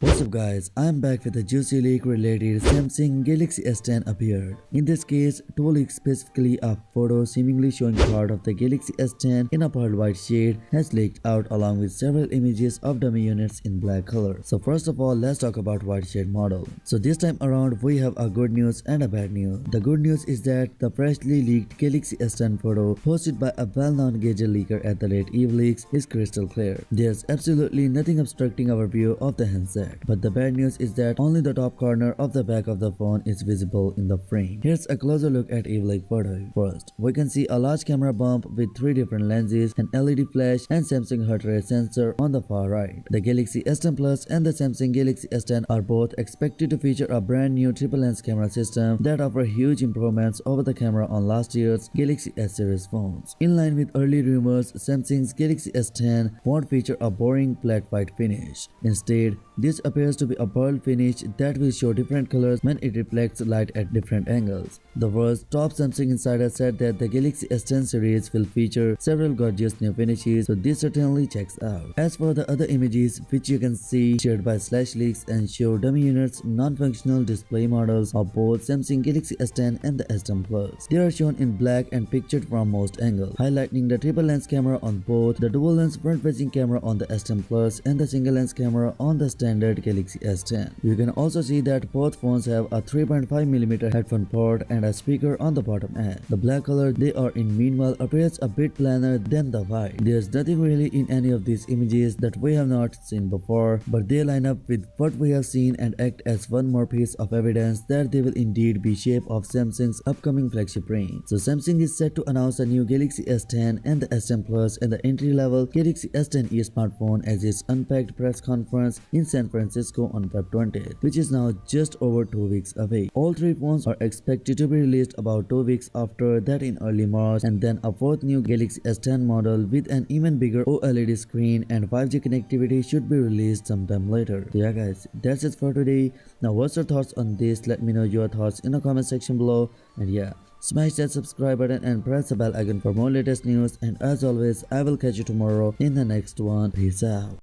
What's up guys, I am back with a juicy leak related Samsung Galaxy S10 appeared. In this case, two leaks specifically a photo seemingly showing part of the Galaxy S10 in a pearl white shade has leaked out along with several images of dummy units in black color. So first of all, let's talk about white shade model. So this time around we have a good news and a bad news. The good news is that the freshly leaked Galaxy S10 photo posted by a well-known gadget leaker at the late Eve Leaks is crystal clear. There's absolutely nothing obstructing our view of the handset. But the bad news is that only the top corner of the back of the phone is visible in the frame. Here's a closer look at Eve Leak photo. First, we can see a large camera bump with 3 different lenses, an LED flash and Samsung heart rate sensor on the far right. The Galaxy S10 Plus and the Samsung Galaxy S10 are both expected to feature a brand new triple lens camera system that offer huge improvements over the camera on last year's Galaxy S series phones. In line with early rumors, Samsung's Galaxy S10 won't feature a boring flat white finish. Instead, this appears to be a pearl finish that will show different colors when it reflects light at different angles. The world's top Samsung insider said that the Galaxy S10 series will feature several gorgeous new finishes, so this certainly checks out. As for the other images, which you can see shared by Leaks and show dummy units, non-functional display models of both Samsung Galaxy S10 and the S10 Plus. They are shown in black and pictured from most angles, highlighting the triple lens camera on both, the dual lens front-facing camera on the S10 Plus and the single lens camera on the standard Galaxy S10. You can also see that both phones have a 3.5mm headphone port and a speaker on the bottom end. The black color they are in meanwhile appears a bit plainer than the white. There's nothing really in any of these images that we have not seen before, but they line up with what we have seen and act as one more piece of evidence that they will indeed be shape of Samsung's upcoming flagship range. So Samsung is set to announce a new Galaxy S10 and the S10 Plus and the entry-level Galaxy S10e smartphone as its unpacked press conference in San Francisco on Feb 20th, which is now just over 2 weeks away. All 3 phones are expected to be released about 2 weeks after that in early March, and then a fourth new Galaxy S10 model with an even bigger OLED screen and 5G connectivity should be released sometime later. So yeah guys, that's it for today. Now what's your thoughts on this? Let me know your thoughts in the comment section below, and yeah, smash that subscribe button and press the bell icon for more latest news, and as always I will catch you tomorrow in the next one. Peace out.